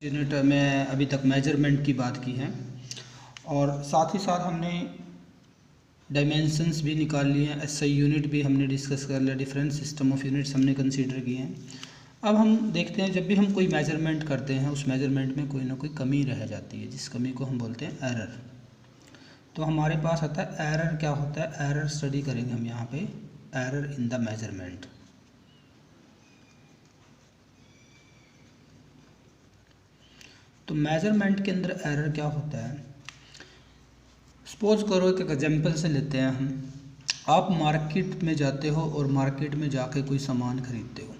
Unit में अभी तक मेजरमेंट की बात की है और साथ ही साथ हमने डायमेंशंस भी निकाल लिए हैं। एसआई यूनिट भी हमने डिस्कस कर लिया, डिफरेंट सिस्टम ऑफ यूनिट्स हमने कंसीडर किए हैं। अब हम देखते हैं, जब भी हम कोई मेजरमेंट करते हैं उस मेजरमेंट में कोई ना कोई कमी रह जाती है, जिस कमी को हम बोलते हैं एरर। तो हमारे पास आता है एरर। क्या होता है एरर, स्टडी करेंगे हम यहाँ पे, एरर इन द मेजरमेंट। तो मेजरमेंट के अंदर एरर क्या होता है, सपोज करो एक एग्जांपल से लेते हैं हम। आप मार्केट में जाते हो और मार्केट में जाके कोई सामान खरीदते हो।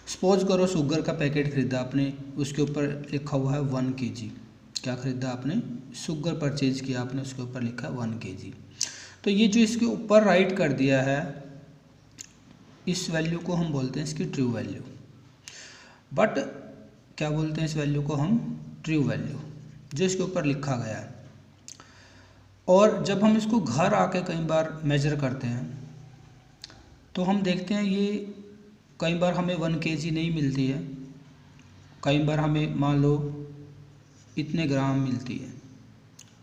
सपोज करो शुगर का पैकेट खरीदा आपने, उसके ऊपर लिखा हुआ है 1 kg। क्या खरीदा आपने? शुगर परचेज किया आपने, उसके ऊपर लिखा है 1 kg। तो ये जो इसके ऊपर राइट कर दिया है, इस वैल्यू को हम बोलते हैं इसकी ट्रू वैल्यू। बट क्या बोलते हैं इस वैल्यू को हम? ट्रू वैल्यू, जो इसके ऊपर लिखा गया है। और जब हम इसको घर आके कई बार मेजर करते हैं तो हम देखते हैं ये कई बार हमें 1 kg नहीं मिलती है, कई बार हमें मान लो इतने ग्राम मिलती है,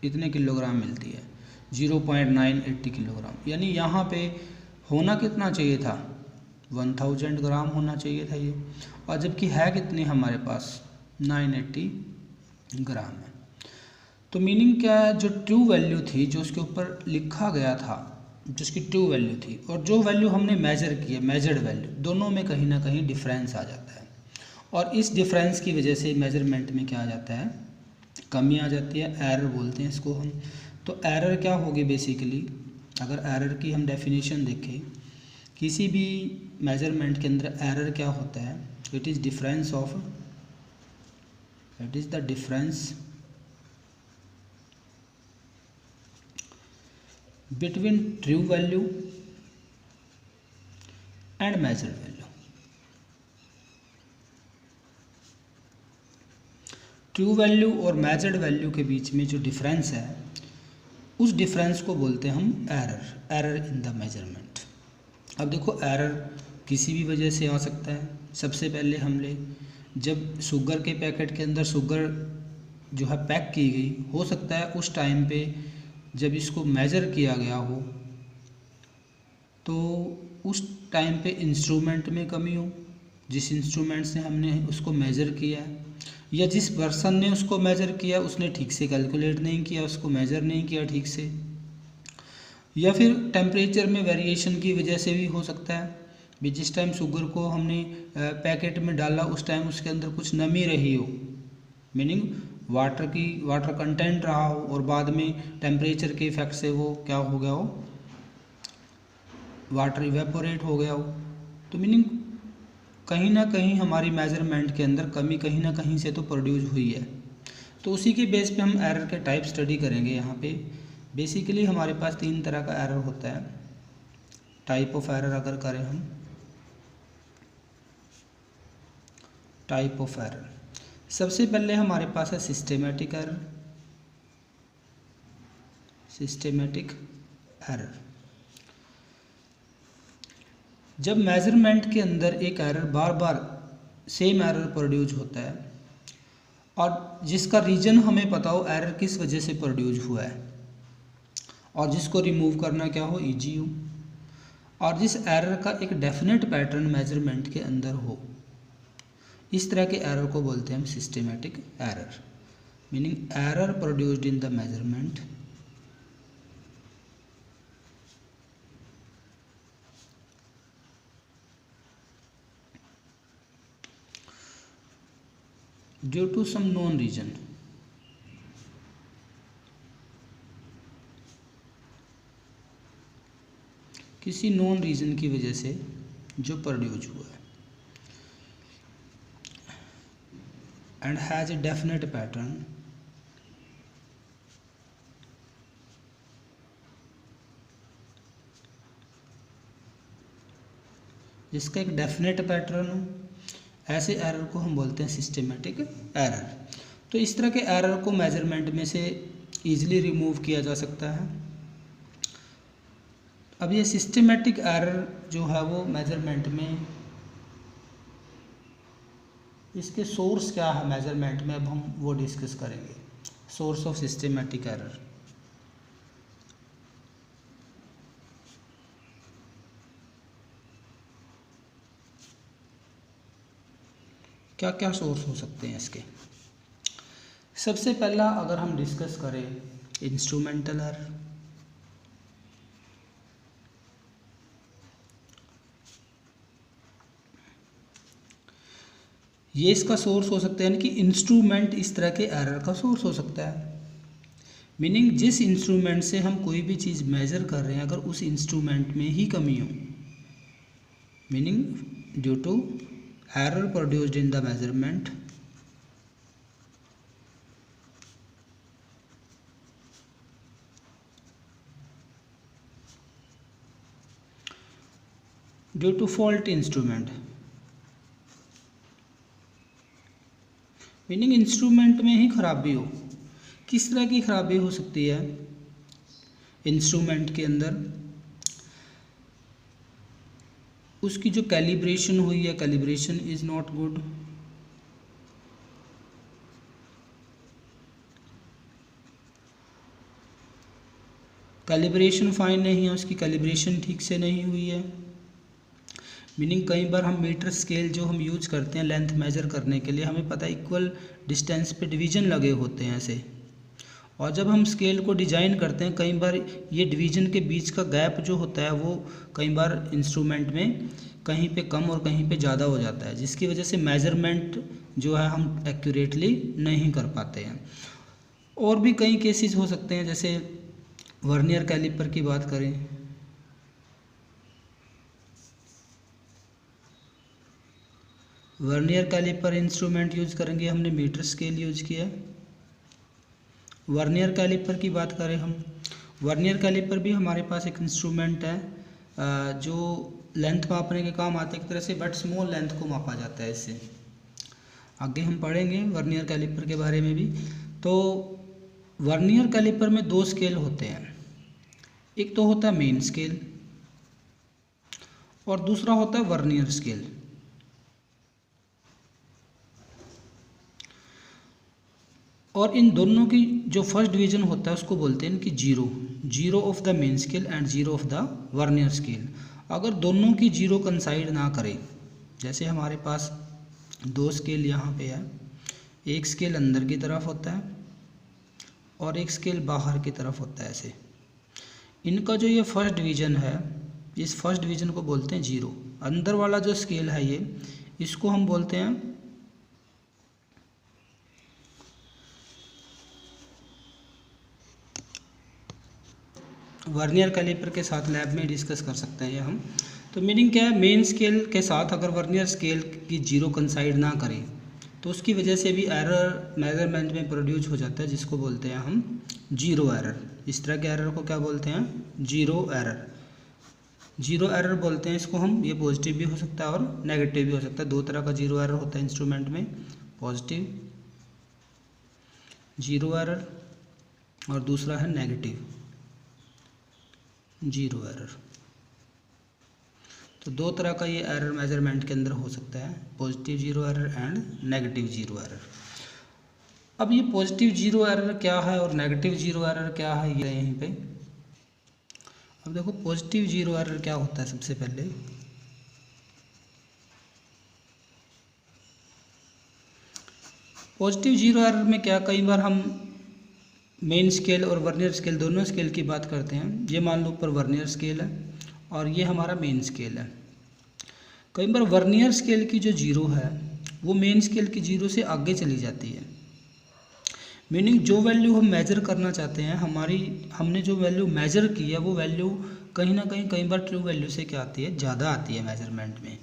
इतने किलोग्राम मिलती है, 0.980 किलोग्राम। यानी यहाँ पे होना कितना चाहिए था? 1000 ग्राम होना चाहिए था ये, और जबकि है कितनी हमारे पास? 980 ग्राम है। तो मीनिंग क्या है, जो ट्रू वैल्यू थी, जो उसके ऊपर लिखा गया था, जिसकी ट्रू वैल्यू थी, और जो वैल्यू हमने मेजर की है, मेजर्ड वैल्यू, दोनों में कहीं ना कहीं डिफरेंस आ जाता है। और इस डिफरेंस की वजह से मेजरमेंट में क्या आ जाता है? कमी आ जाती है, एरर बोलते हैं इसको हम। तो एरर क्या होगी बेसिकली? अगर एरर की हम डेफिनेशन देखें, किसी भी मेजरमेंट के अंदर एरर क्या होता है? It is difference of, it is the difference between true value and measured value। True value और मेजर्ड वैल्यू के बीच में जो डिफरेंस है, उस डिफरेंस को बोलते हैं हम error, error in the measurement. अब देखो, एरर किसी भी वजह से आ सकता है। सबसे पहले हम ले, जब शुगर के पैकेट के अंदर शुगर जो है पैक की गई, हो सकता है उस टाइम पे जब इसको मेज़र किया गया हो तो उस टाइम पे इंस्ट्रूमेंट में कमी हो, जिस इंस्ट्रूमेंट से हमने उसको मेज़र किया है, या जिस पर्सन ने उसको मेज़र किया उसने ठीक से कैलकुलेट नहीं किया, उसको मेज़र नहीं किया ठीक से, या फिर टेम्परेचर में वेरिएशन की वजह से भी हो सकता है भी। जिस टाइम शुगर को हमने पैकेट में डाला उस टाइम उसके अंदर कुछ नमी रही हो, मीनिंग वाटर कंटेंट रहा हो, और बाद में टेम्परेचर के इफेक्ट से वो क्या हो गया हो, वाटर इवेपोरेट हो गया हो। तो मीनिंग कहीं ना कहीं हमारी मेजरमेंट के अंदर कमी कहीं ना कहीं से तो प्रोड्यूस हुई है। तो उसी के बेस पे हम एरर के टाइप स्टडी करेंगे। यहाँ पे बेसिकली हमारे पास 3 तरह का एरर होता है। टाइप ऑफ एरर अगर करें हम, टाइप ऑफ एरर, सबसे पहले हमारे पास है सिस्टेमेटिक एरर। सिस्टेमेटिक एरर, जब मेजरमेंट के अंदर एक एरर बार बार सेम एरर प्रोड्यूस होता है और जिसका रीजन हमें पता हो एरर किस वजह से प्रोड्यूस हुआ है, और जिसको रिमूव करना क्या हो, ईजी हो, और जिस एरर का एक डेफिनेट पैटर्न मेजरमेंट के अंदर हो, इस तरह के एरर को बोलते हैं हम systematic error. Meaning error produced in the measurement due to some known reason. किसी नोन रीजन की वजह से जो प्रोड्यूस हुआ है, and has a definite pattern, जिसका एक डेफिनेट पैटर्न हो, ऐसे एरर को हम बोलते हैं सिस्टेमेटिक एरर। तो इस तरह के एरर को मेजरमेंट में से ईजिली रिमूव किया जा सकता है। अब ये सिस्टेमेटिक एरर जो है वो मेजरमेंट में इसके सोर्स क्या है मेजरमेंट में, अब हम वो डिस्कस करेंगे। Source of systematic error. क्या क्या सोर्स हो सकते हैं इसके। सबसे पहला अगर हम डिस्कस करें इंस्ट्रूमेंटल एरर। ये इसका सोर्स हो सकता है, यानी कि इंस्ट्रूमेंट इस तरह के एरर का सोर्स हो सकता है। मीनिंग जिस इंस्ट्रूमेंट से हम कोई भी चीज़ मेजर कर रहे हैं, अगर उस इंस्ट्रूमेंट में ही कमी हो, meaning due to error produced in the measurement, due to fault instrument, meaning instrument में ही खराबी हो। किस तरह की खराबी हो सकती है इंस्ट्रूमेंट के अंदर, उसकी जो कैलिब्रेशन हुई है, calibration is not good, calibration fine नहीं है, उसकी कैलिब्रेशन ठीक से नहीं हुई है। मीनिंग कई बार हम मीटर स्केल जो हम यूज करते हैं लेंथ मेजर करने के लिए, हमें पता है इक्वल डिस्टेंस पे डिवीजन लगे होते हैं ऐसे, और जब हम स्केल को डिजाइन करते हैं कई बार ये डिवीजन के बीच का गैप जो होता है वो कई बार इंस्ट्रूमेंट में कहीं पे कम और कहीं पे ज़्यादा हो जाता है, जिसकी वजह से मेजरमेंट जो है हम एक्यूरेटली नहीं कर पाते हैं। और भी कई केसेस हो सकते हैं, जैसे वर्नियर कैलिपर की बात करें, वर्नियर कैलिपर इंस्ट्रूमेंट यूज करेंगे, हमने मीटर स्केल यूज किया है। वर्नियर कैलिपर की बात करें हम, वर्नियर कैलिपर भी हमारे पास एक इंस्ट्रूमेंट है जो लेंथ मापने के काम आते हैं एक तरह से, बट स्मॉल लेंथ को मापा जाता है इससे। आगे हम पढ़ेंगे वर्नियर कैलिपर के बारे में भी। तो वर्नियर कैलिपर में दो स्केल होते हैं, एक तो होता है मेन स्केल और दूसरा होता है वर्नियर स्केल। और इन दोनों की जो फर्स्ट डिवीजन होता है उसको बोलते हैं कि zero of the main scale and zero of the vernier scale. अगर दोनों की जीरो कंसाइड ना करें, जैसे हमारे पास दो स्केल यहाँ पे है, एक स्केल अंदर की तरफ होता है और एक स्केल बाहर की तरफ होता है ऐसे, इनका जो ये फर्स्ट डिवीजन है, इस फर्स्ट डिवीजन को बोलते हैं जीरो। अंदर वाला जो स्केल है ये, इसको हम बोलते हैं वर्नियर कैलिपर के साथ लैब में डिस्कस कर सकते हैं ये हम। तो मीनिंग क्या है, मेन स्केल के साथ अगर वर्नियर स्केल की जीरो कंसाइड ना करें तो उसकी वजह से भी एरर मेजरमेंट में प्रोड्यूस हो जाता है, जिसको बोलते हैं हम जीरो एरर। इस तरह के एरर को क्या बोलते हैं, जीरो एरर। जीरो एरर बोलते हैं इसको हम। ये पॉजिटिव भी हो सकता है और नेगेटिव भी हो सकता है। दो तरह का जीरो एरर होता है इंस्ट्रूमेंट में, पॉजिटिव जीरो एरर और दूसरा है नेगेटिव जीरो एरर। तो दो तरह का ये एरर मेजरमेंट के अंदर हो सकता है, positive zero error and negative zero error. अब ये पॉजिटिव जीरो एरर क्या है और नेगेटिव जीरो एरर क्या है, ये यहीं पे। अब देखो पॉजिटिव जीरो एरर क्या होता है। सबसे पहले पॉजिटिव जीरो एरर में क्या, कई बार हम मेन स्केल और वर्नियर स्केल दोनों स्केल की बात करते हैं। ये मान लो ऊपर वर्नियर स्केल है और ये हमारा मेन स्केल है। कई बार वर्नियर स्केल की जो जीरो है वो मेन स्केल की जीरो से आगे चली जाती है। मीनिंग जो वैल्यू हम मेजर करना चाहते हैं, हमने जो वैल्यू मेजर की है वो वैल्यू कहीं ना कहीं कई बार ट्रू वैल्यू से क्या आती है, ज़्यादा आती है मेजरमेंट में।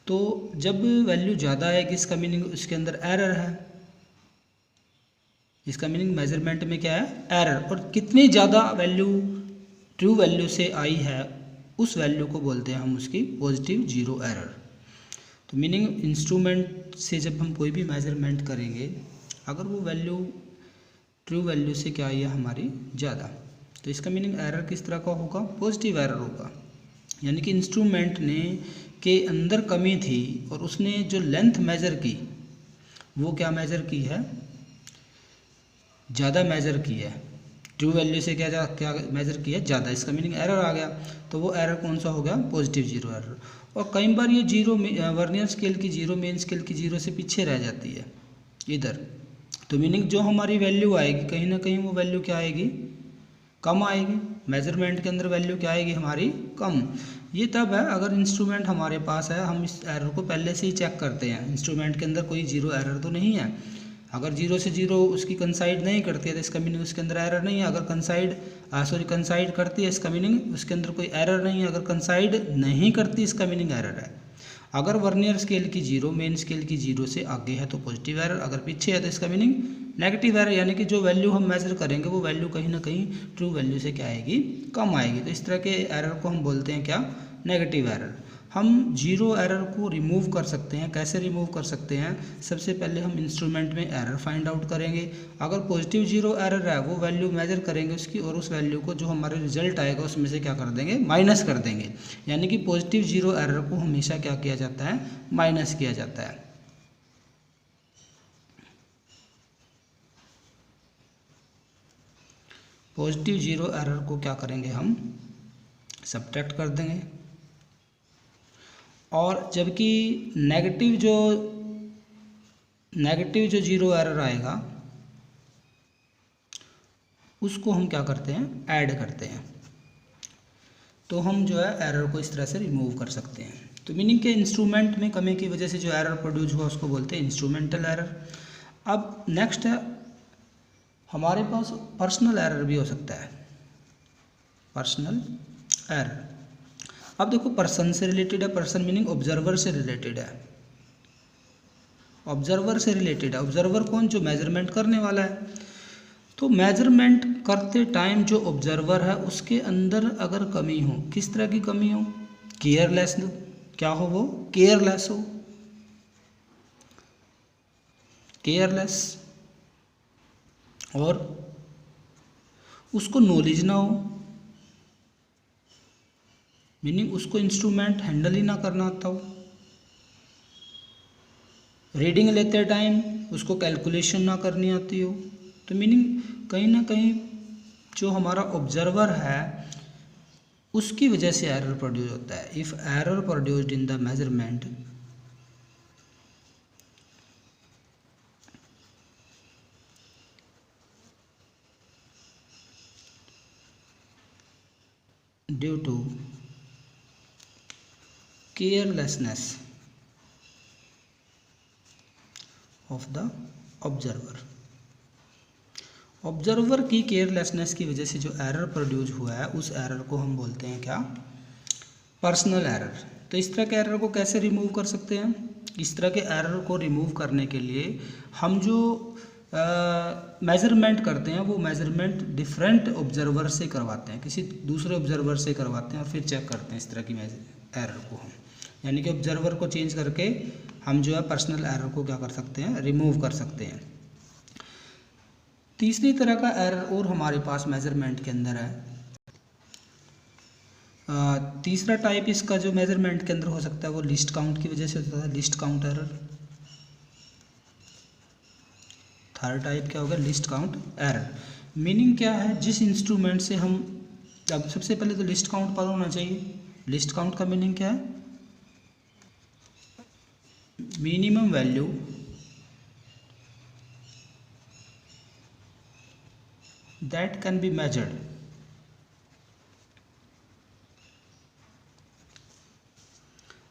तो जब वैल्यू ज़्यादा आएगी इसका मीनिंग उसके अंदर एरर है। इसका मीनिंग मेजरमेंट में क्या है, एरर। और कितनी ज़्यादा वैल्यू ट्रू वैल्यू से आई है उस वैल्यू को बोलते हैं हम उसकी पॉजिटिव जीरो एरर। तो मीनिंग इंस्ट्रूमेंट से जब हम कोई भी मेजरमेंट करेंगे, अगर वो वैल्यू ट्रू वैल्यू से क्या आई है हमारी ज़्यादा, तो इसका मीनिंग एरर किस तरह का होगा, पॉजिटिव एरर होगा। यानी कि इंस्ट्रूमेंट ने के अंदर कमी थी और उसने जो लेंथ मेजर की वो क्या मेज़र की है, ज़्यादा मेज़र की है, ट्रू वैल्यू से क्या मेज़र की है, ज़्यादा, इसका मीनिंग एरर आ गया। तो वो एरर कौन सा हो गया, पॉजिटिव जीरो एरर। और कई बार ये जीरो वर्नियर स्केल की जीरो, मेन स्केल की जीरो से पीछे रह जाती है इधर, तो मीनिंग जो हमारी वैल्यू आएगी कहीं ना कहीं वो वैल्यू क्या आएगी, कम आएगी। मेजरमेंट के अंदर वैल्यू क्या आएगी हमारी, कम। ये तब है अगर इंस्ट्रूमेंट हमारे पास है, हम इस एरर को पहले से ही चेक करते हैं, इंस्ट्रूमेंट के अंदर कोई जीरो एरर तो नहीं है। अगर जीरो से जीरो उसकी कंसाइड नहीं करती है तो इसका मीनिंग उसके अंदर एरर नहीं है। अगर कंसाइड करती है इसका मीनिंग उसके अंदर कोई एरर नहीं है। अगर कंसाइड नहीं करती इसका मीनिंग एरर है। अगर वर्नियर स्केल की जीरो मेन स्केल की जीरो से आगे है तो पॉजिटिव एरर, अगर पीछे है तो इसका मीनिंग नेगेटिव एरर, यानी कि जो वैल्यू हम मेजर करेंगे वो वैल्यू कहीं ना कहीं ट्रू वैल्यू से क्या आएगी, कम आएगी। तो इस तरह के एरर को हम बोलते हैं क्या, नेगेटिव एरर। हम जीरो एरर को रिमूव कर सकते हैं, कैसे रिमूव कर सकते हैं, सबसे पहले हम इंस्ट्रूमेंट में एरर फाइंड आउट करेंगे। अगर पॉजिटिव जीरो एरर है वो वैल्यू मेजर करेंगे उसकी, और उस वैल्यू को जो हमारे रिजल्ट आएगा उसमें से क्या कर देंगे, माइनस कर देंगे। यानी कि पॉजिटिव जीरो एरर को हमेशा क्या किया जाता है, माइनस किया जाता है। पॉजिटिव जीरो एरर को क्या करेंगे, हम सब्ट्रैक्ट कर देंगे। और जबकि नेगेटिव जो जीरो एरर आएगा उसको हम क्या करते हैं, ऐड करते हैं। तो हम जो है एरर को इस तरह से रिमूव कर सकते हैं। तो मीनिंग के इंस्ट्रूमेंट में कमी की वजह से जो एरर प्रोड्यूस हुआ उसको बोलते हैं इंस्ट्रूमेंटल एरर। अब नेक्स्ट है हमारे पास पर्सनल एरर भी हो सकता है, पर्सनल एरर। अब देखो पर्सन से रिलेटेड है, पर्सन मीनिंग ऑब्जर्वर से रिलेटेड है, ऑब्जर्वर से रिलेटेड है। ऑब्जर्वर कौन, जो मेजरमेंट करने वाला है। तो मेजरमेंट करते टाइम जो ऑब्जर्वर है उसके अंदर अगर कमी हो, किस तरह की कमी हो, केयरलेस, क्या हो वो, केयरलेस हो, केयरलेस, और उसको नॉलेज ना हो, मीनिंग उसको इंस्ट्रूमेंट हैंडल ही ना करना आता हो, रीडिंग लेते टाइम उसको कैलकुलेशन ना करनी आती हो। तो मीनिंग कहीं ना कहीं जो हमारा ऑब्जर्वर है उसकी वजह से एरर प्रोड्यूस होता है। If error produced in the measurement due to carelessness of the observer, observer की केयरलेसनेस की वजह से जो एरर प्रोड्यूस हुआ है उस एरर को हम बोलते हैं क्या, पर्सनल एरर। तो इस तरह के एरर को कैसे रिमूव कर सकते हैं, इस तरह के एरर को रिमूव करने के लिए हम जो मेजरमेंट करते हैं वो मेजरमेंट डिफरेंट ऑब्जर्वर से करवाते हैं, किसी दूसरे ऑब्जर्वर से करवाते हैं और फिर चेक करते हैं इस तरह की एरर को हम, यानी कि ऑब्जर्वर को चेंज करके हम जो है पर्सनल एरर को क्या कर सकते हैं, रिमूव कर सकते हैं। तीसरी तरह का एरर और हमारे पास मेजरमेंट के अंदर है। तीसरा टाइप इसका जो मेजरमेंट के अंदर हो सकता है वो लिस्ट काउंट की वजह से होता है, list count error. Third type क्या होगा, लिस्ट काउंट एरर। मीनिंग क्या है, जिस इंस्ट्रूमेंट से हम, अब सबसे पहले तो लिस्ट काउंट पता होना चाहिए। लिस्ट काउंट का मीनिंग क्या है, minimum value that can be measured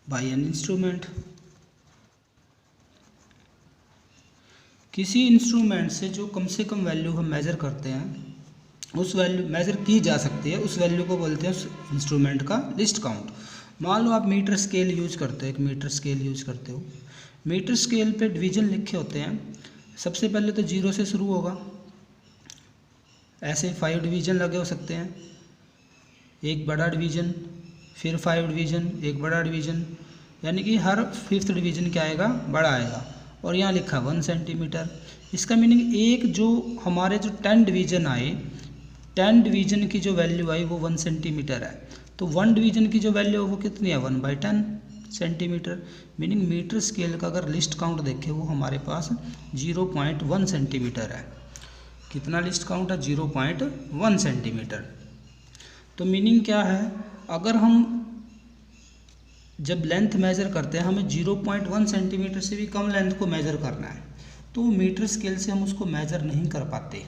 by an instrument। किसी इंस्ट्रूमेंट से जो कम से कम वैल्यू हम मेज़र करते हैं, उस वैल्यू मेज़र की जा सकती है, उस वैल्यू को बोलते हैं उस इंस्ट्रूमेंट का लिस्ट काउंट। मान लो आप मीटर स्केल यूज करते हो, एक मीटर स्केल यूज करते हो, मीटर स्केल पे डिवीजन लिखे होते हैं। सबसे पहले तो 0 से शुरू होगा, ऐसे 5 डिवीज़न लगे हो सकते हैं, एक बड़ा डिवीज़न, फिर 5 डिवीज़न, एक बड़ा डिवीज़न, यानी कि हर 5th डिवीज़न क्या आएगा, बड़ा आएगा। और यहाँ लिखा 1 सेंटीमीटर। इसका मीनिंग एक जो हमारे जो 10 डिवीज़न आए, 10 डिवीज़न की जो वैल्यू आई वो 1 सेंटीमीटर है। तो 1 डिवीज़न की जो वैल्यू है वो कितनी है, 1/10। सेंटीमीटर, मीनिंग मीटर स्केल का अगर लिस्ट काउंट देखें वो हमारे पास 0.1 सेंटीमीटर है। कितना लिस्ट काउंट है? 0.1 सेंटीमीटर। तो मीनिंग क्या है, अगर हम जब लेंथ मेज़र करते हैं हमें 0.1 सेंटीमीटर से भी कम लेंथ को मेज़र करना है, तो मीटर स्केल से हम उसको मेज़र नहीं कर पाते।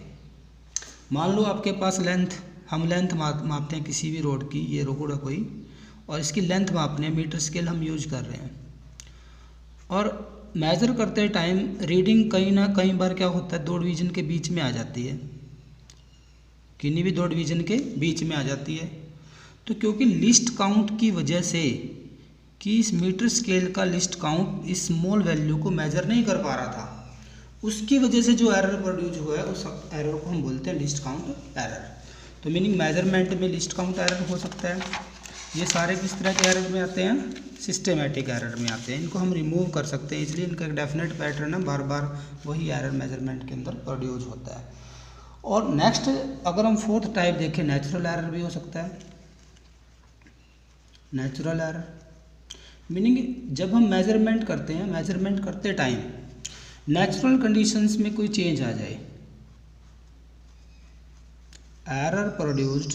मान लो आपके पास लेंथ, हम लेंथ मापते हैं किसी भी रोड की, ये रोड है कोई, और इसकी लेंथ मापने मीटर स्केल हम यूज कर रहे हैं, और मेज़र करते टाइम रीडिंग कई बार क्या होता है, दो डिवीज़न के बीच में आ जाती है, किन्हीं भी दो डिवीज़न के बीच में आ जाती है। तो क्योंकि लिस्ट काउंट की वजह से कि इस मीटर स्केल का लिस्ट काउंट इस स्मॉल वैल्यू को मेज़र नहीं कर पा रहा था, उसकी वजह से जो एरर प्रोड्यूस हुआ है उस एरर को हम बोलते हैं लिस्ट काउंट एरर। तो मीनिंग मेजरमेंट में लिस्ट काउंट एरर हो सकता है। ये सारे किस तरह के एरर में आते हैं? सिस्टेमेटिक एरर में आते हैं। इनको हम रिमूव कर सकते हैं, इसलिए इनका एक डेफिनेट पैटर्न है, बार बार वही एरर मेजरमेंट के अंदर प्रोड्यूस होता है। और नेक्स्ट अगर हम फोर्थ टाइप देखें, नेचुरल एरर भी हो सकता है। नेचुरल एरर मीनिंग जब हम मेजरमेंट करते हैं, मेजरमेंट करते टाइम नेचुरल कंडीशंस में कोई चेंज आ जाए, error produced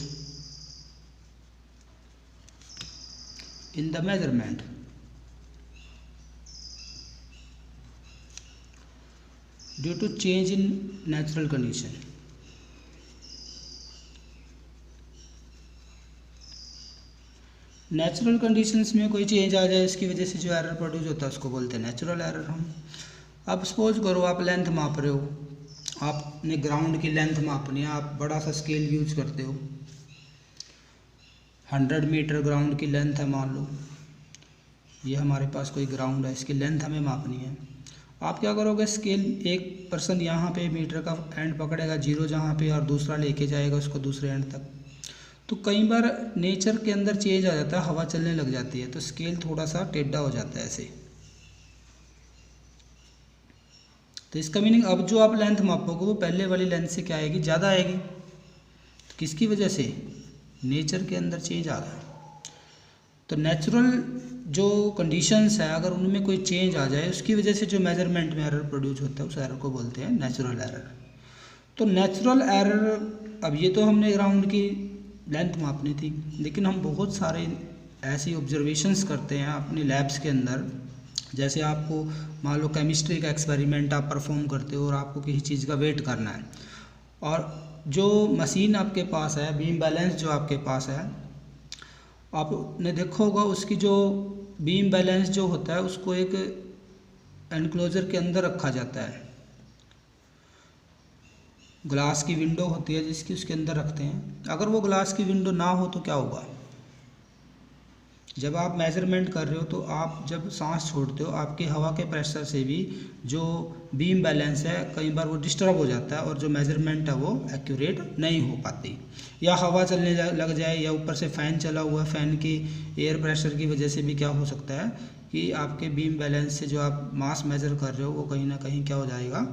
in the measurement due to change in natural condition. Natural conditions में कोई चेंज आ जाए, इसकी वजह से जो एरर प्रोड्यूस होता है उसको बोलते हैं नेचुरल एरर हम। अब सपोज करो आप लेंथ माप रहे हो, आपने ग्राउंड की लेंथ मापनी है, आप बड़ा सा स्केल यूज करते हो, 100 मीटर ग्राउंड की लेंथ है, मान लो ये हमारे पास कोई ग्राउंड है, इसकी लेंथ हमें मापनी है। आप क्या करोगे, स्केल एक पर्सन यहाँ पे मीटर का एंड पकड़ेगा 0 जहाँ पे, और दूसरा लेके जाएगा उसको दूसरे एंड तक। तो कई बार नेचर के अंदर चेंज आ जाता है, हवा चलने लग जाती है, तो स्केल थोड़ा सा टेढ़ा हो जाता है ऐसे। तो इसका मीनिंग अब जो आप लेंथ मापोगे वो पहले वाली लेंथ से क्या आएगी, ज़्यादा आएगी। तो किसकी वजह से? नेचर के अंदर चेंज आ गया। तो नेचुरल जो कंडीशंस है अगर उनमें कोई चेंज आ जाए, उसकी वजह से जो मेजरमेंट में एरर प्रोड्यूस होता है उस एरर को बोलते हैं नेचुरल एरर। तो नेचुरल एरर, अब ये तो हमने ग्राउंड की लेंथ मापनी थी, लेकिन हम बहुत सारे ऐसी ऑब्जर्वेशंस करते हैं अपनी लैब्स के अंदर। जैसे आपको मान लो केमिस्ट्री का एक्सपेरिमेंट आप परफॉर्म करते हो और आपको किसी चीज़ का वेट करना है, और जो मशीन आपके पास है, बीम बैलेंस जो आपके पास है, आपने देखा होगा उसकी जो बीम बैलेंस जो होता है उसको एक एनक्लोजर के अंदर रखा जाता है। ग्लास की विंडो होती है जिसकी उसके अंदर रखते हैं। अगर वो ग्लास की विंडो ना हो तो क्या होगा, जब आप मेजरमेंट कर रहे हो तो आप जब सांस छोड़ते हो आपके हवा के प्रेशर से भी जो बीम बैलेंस है कई बार वो डिस्टर्ब हो जाता है और जो मेजरमेंट है वो एक्यूरेट नहीं हो पाती, या हवा चलने लग जाए, या ऊपर से फ़ैन चला हुआ, फ़ैन की एयर प्रेशर की वजह से भी क्या हो सकता है कि आपके बीम बैलेंस से जो आप मास मेज़र कर रहे हो वो कहीं ना कहीं क्या हो जाएगा,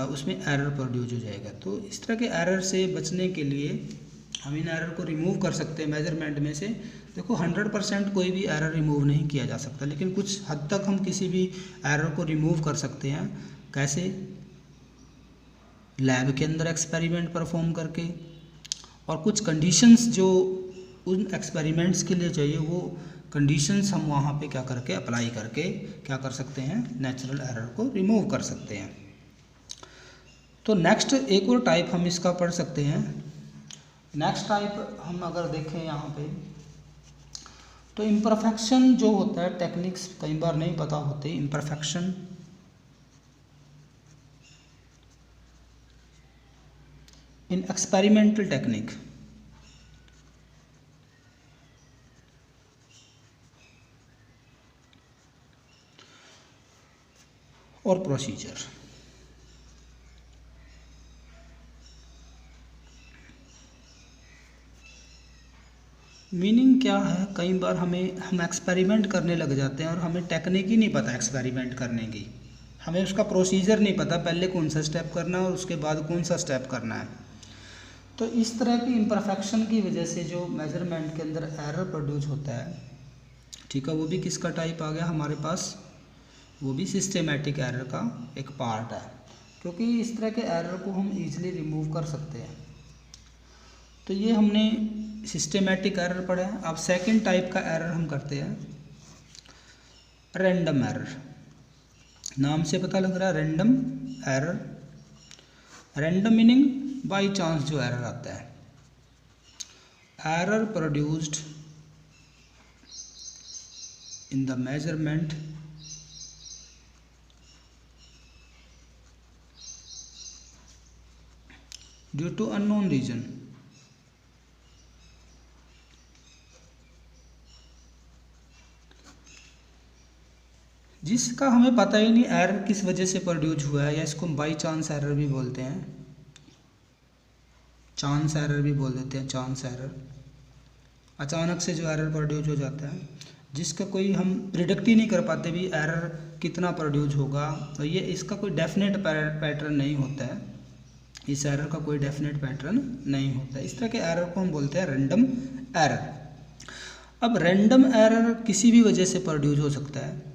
उसमें एरर प्रोड्यूस हो जाएगा। तो इस तरह के एरर से बचने के लिए हम इन एरर को रिमूव कर सकते हैं मेजरमेंट में से। देखो 100% कोई भी एरर रिमूव नहीं किया जा सकता, लेकिन कुछ हद तक हम किसी भी एरर को रिमूव कर सकते हैं। कैसे? लैब के अंदर एक्सपेरिमेंट परफॉर्म करके, और कुछ कंडीशंस जो उन एक्सपेरिमेंट्स के लिए चाहिए वो कंडीशंस हम वहाँ पे क्या करके अप्लाई करके क्या कर सकते हैं, नेचुरल एरर को रिमूव कर सकते हैं। तो नेक्स्ट एक और टाइप हम इसका पढ़ सकते हैं। नेक्स्ट टाइप हम अगर देखें यहाँ पे, तो इम्परफेक्शन जो होता है, टेक्निक्स कई बार नहीं पता होते, इम्परफेक्शन इन एक्सपेरिमेंटल टेक्निक। और प्रोसीजर। मीनिंग क्या है, कई बार हम एक्सपेरिमेंट करने लग जाते हैं और हमें टेक्निक ही नहीं पता एक्सपेरिमेंट करने की, हमें उसका प्रोसीजर नहीं पता, पहले कौन सा स्टेप करना है और उसके बाद कौन सा स्टेप करना है। तो इस तरह की इम्परफेक्शन की वजह से जो मेजरमेंट के अंदर एरर प्रोड्यूस होता है, ठीक है, वो भी किसका टाइप आ गया हमारे पास, वो भी सिस्टेमेटिक एरर का एक पार्ट है, क्योंकि इस तरह के एरर को हम इजीली रिमूव कर सकते हैं। तो ये हमने सिस्टेमेटिक एरर पढ़ा है। अब सेकंड टाइप का एरर हम करते हैं रैंडम एरर। नाम से पता लग रहा है random error. Random meaning by chance जो एरर आता है, error produced in the measurement due to unknown reason. जिसका हमें पता ही नहीं एरर किस वजह से प्रोड्यूस हुआ है, या इसको हम बाई चांस एरर भी बोलते हैं, चांस एरर भी बोल देते हैं। चांस एरर अचानक से जो एरर प्रोड्यूस हो जाता है, जिसका कोई हम प्रिडिक्ट ही नहीं कर पाते भी एरर कितना प्रोड्यूस होगा, तो ये इसका कोई डेफिनेट पैटर्न नहीं होता है, इस एरर का कोई डेफिनेट पैटर्न नहीं होता है। इस तरह के एरर को हम बोलते हैं रैंडम एरर। अब रैंडम एरर किसी भी वजह से प्रोड्यूस हो सकता है।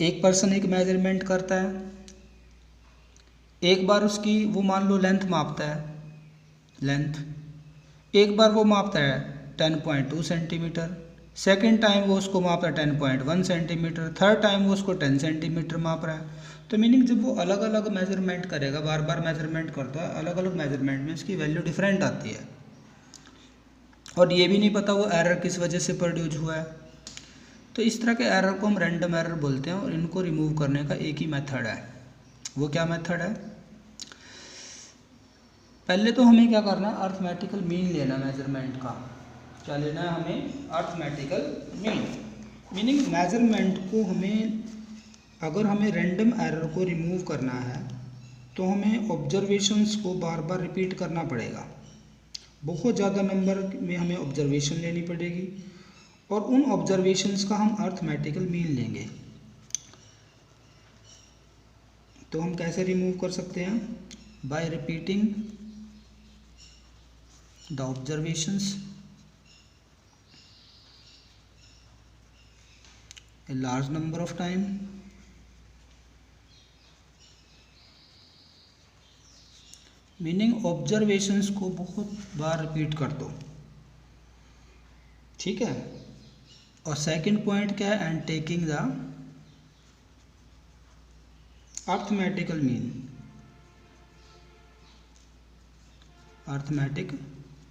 एक पर्सन एक मेजरमेंट करता है, एक बार उसकी वो मान लो लेंथ मापता है, लेंथ एक बार वो मापता है 10.2 सेंटीमीटर, सेकेंड टाइम वो उसको माप रहा है 10.1 सेंटीमीटर, थर्ड टाइम वो उसको 10 सेंटीमीटर माप रहा है। तो मीनिंग जब वो अलग अलग मेजरमेंट करेगा, बार बार मेजरमेंट करता है, अलग अलग मेजरमेंट में इसकी वैल्यू डिफरेंट आती है, और ये भी नहीं पता वो एरर किस वजह से प्रोड्यूस हुआ है। तो इस तरह के एरर को हम रैंडम एरर बोलते हैं, और इनको रिमूव करने का एक ही मेथड है। वो क्या मेथड है? पहले तो हमें क्या करना है, अर्थमेटिकल मीन लेना मेजरमेंट का। क्या लेना है हमें? Arithmetical mean. मीनिंग मेजरमेंट को हमें, अगर हमें रैंडम एरर को रिमूव करना है तो हमें ऑब्जर्वेशंस को बार बार रिपीट करना पड़ेगा। बहुत ज़्यादा नंबर में हमें ऑब्जर्वेशन लेनी पड़ेगी, और उन ऑब्जर्वेशंस का हम अर्थमेटिकल मीन लेंगे। तो हम कैसे रिमूव कर सकते हैं? Bye repeating the observations a large number of time, meaning observations को बहुत बार रिपीट कर दो, ठीक है। और सेकंड पॉइंट क्या है? And taking the arithmetical mean, arithmetic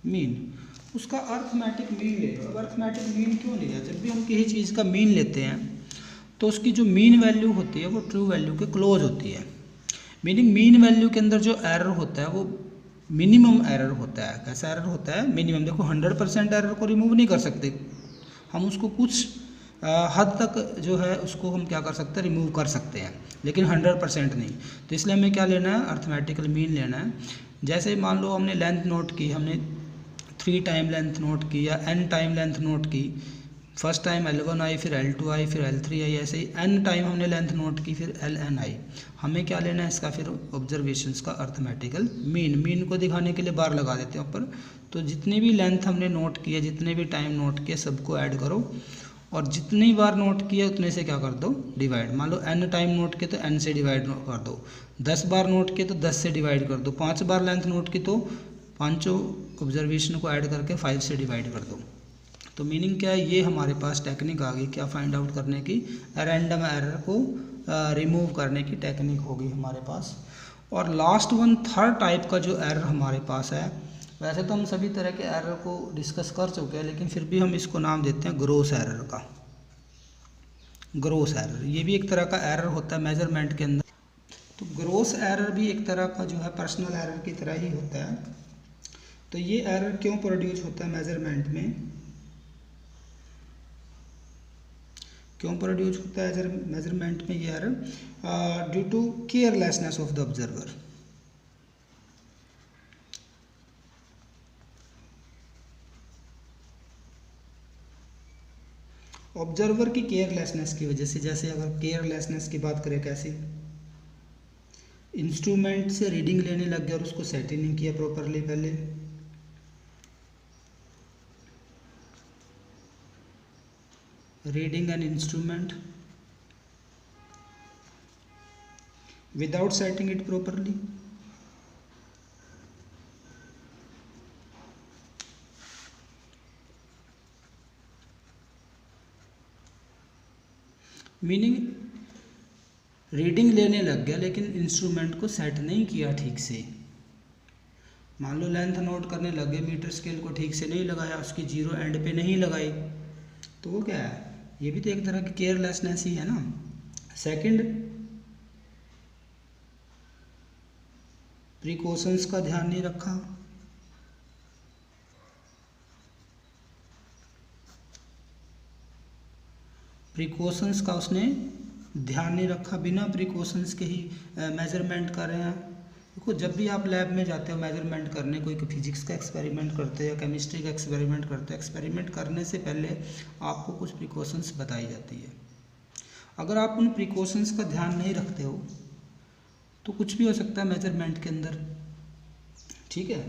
mean, उसका अर्थमेटिक मीन ले लो। अब अर्थमेटिक मीन क्यों लिया? जब भी हम किसी चीज़ का मीन लेते हैं तो उसकी जो मीन वैल्यू होती है वो ट्रू वैल्यू के क्लोज होती है। मीनिंग मीन वैल्यू के अंदर जो एरर होता है वो मिनिमम एरर होता है। कैसा एरर होता है? मिनिमम। देखो 100% एरर को रिमूव नहीं कर सकते हम, उसको कुछ हद तक जो है उसको हम क्या कर सकते हैं, रिमूव कर सकते हैं, लेकिन 100% नहीं। तो इसलिए हमें क्या लेना है? अर्थमेटिकल मीन लेना है। जैसे मान लो हमने लेंथ नोट की, हमने 3 टाइम लेंथ नोट की या n टाइम लेंथ नोट की, फर्स्ट टाइम L1 आई, फिर L2 आई, फिर L3 आई, ऐसे ही n टाइम हमने लेंथ नोट की, फिर Ln आई। हमें क्या लेना है इसका? फिर ऑब्जर्वेशंस का अर्थमेटिकल मीन। मीन को दिखाने के लिए बार लगा देते हैं ऊपर। तो जितनी भी लेंथ हमने नोट की है, जितने भी टाइम नोट किए, सबको ऐड करो, और जितनी बार नोट किया उतने से क्या कर दो? डिवाइड। मान लो n टाइम नोट किए तो n से डिवाइड कर दो, 10 बार नोट किए तो 10 से डिवाइड कर दो, 5 बार लेंथ नोट की तो पांचों ऑब्जर्वेशन को ऐड करके 5 से डिवाइड कर दो। तो मीनिंग क्या है? ये हमारे पास टेक्निक आ गई क्या फाइंड आउट करने की? रैंडम एरर को रिमूव करने की टेक्निक होगी हमारे पास। और लास्ट वन, थर्ड टाइप का जो एरर हमारे पास है, वैसे तो हम सभी तरह के एरर को डिस्कस कर चुके हैं, लेकिन फिर भी हम इसको नाम देते हैं ग्रोस एरर का। ग्रोस एरर ये भी एक तरह का एरर होता है मेजरमेंट के अंदर। तो ग्रोस एरर भी एक तरह का जो है पर्सनल एरर की तरह ही होता है। तो ये एरर क्यों प्रोड्यूस होता है मेजरमेंट में? क्यों प्रोड्यूस होता है मेजरमेंट में ये error? Due to carelessness of the observer. Observer की केयरलेसनेस की वजह से। जैसे अगर केयरलेसनेस की बात करें, कैसी? इंस्ट्रूमेंट से रीडिंग लेने लग गया और उसको सेट ही नहीं किया प्रॉपरली पहले, reading an instrument without setting it properly, meaning reading लेने लग गया लेकिन इंस्ट्रूमेंट को सेट नहीं किया ठीक से। मान लो लेंथ नोट करने लग गए, मीटर स्केल को ठीक से नहीं लगाया, उसकी जीरो एंड पे नहीं लगाई, तो वो क्या है, ये भी तो एक तरह की केयरलेसनेस ही है ना। सेकंड, प्रिकॉशंस का ध्यान नहीं रखा। प्रिकॉशंस का उसने ध्यान नहीं रखा, बिना प्रिकॉशंस के ही मेजरमेंट कर रहे हैं। देखो जब भी आप लैब में जाते हो मेजरमेंट करने, कोई फिजिक्स का एक्सपेरिमेंट करते हो या केमिस्ट्री का एक्सपेरिमेंट करते हो, एक्सपेरिमेंट करने से पहले आपको कुछ प्रिकॉशंस बताई जाती है। अगर आप उन प्रिकॉशंस का ध्यान नहीं रखते हो तो कुछ भी हो सकता है मेजरमेंट के अंदर, ठीक है।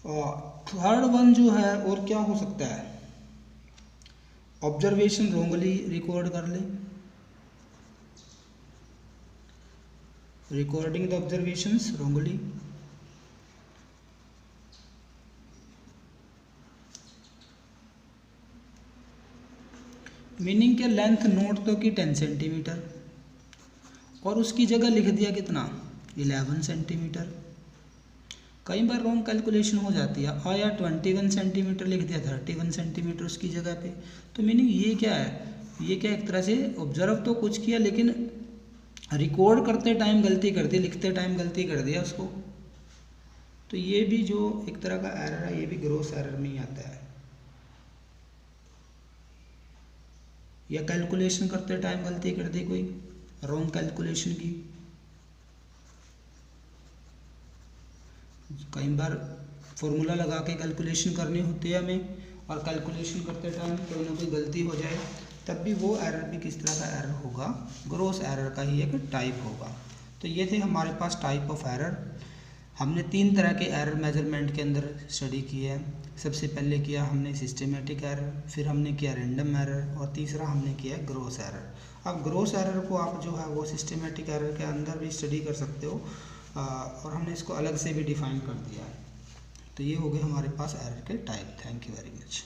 और थर्ड वन जो है और क्या हो सकता है, ऑब्जर्वेशन रोंगली रिकॉर्ड कर ले, recording the observations wrongly. Meaning क्या, लेंथ नोट तो की 10 सेंटीमीटर और उसकी जगह लिख दिया कितना 11 सेंटीमीटर। कई बार रॉन्ग कैलकुलेशन हो जाती है, या 21 सेंटीमीटर लिख दिया 31 सेंटीमीटर उसकी जगह पे। तो मीनिंग ये क्या है, ये क्या एक तरह से ऑब्जर्व तो कुछ किया लेकिन रिकॉर्ड करते टाइम गलती कर दी, लिखते टाइम गलती कर दिया उसको। तो ये भी जो एक तरह का एरर है, ये भी ग्रॉस एरर में ही आता है। या कैलकुलेशन करते टाइम गलती कर दी कोई, रॉन्ग कैलकुलेशन की। कई बार फॉर्मूला लगा के कैलकुलेशन करनी होती है हमें, और कैलकुलेशन करते टाइम कोई ना कोई गलती हो जाए, तब भी वो एरर भी किस तरह का एरर होगा, ग्रॉस एरर का ही एक टाइप होगा। तो ये थे हमारे पास टाइप ऑफ एरर। हमने 3 तरह के एरर मेजरमेंट के अंदर स्टडी किए हैं। सबसे पहले किया हमने सिस्टेमेटिक एरर, फिर हमने किया रैंडम एरर, और तीसरा हमने किया ग्रॉस एरर। अब ग्रॉस एरर को आप जो है वो सिस्टेमेटिक एरर के अंदर भी स्टडी कर सकते हो, और हमने इसको अलग से भी डिफाइन कर दिया है। तो ये हो गए हमारे पास एरर के type. Thank you very much.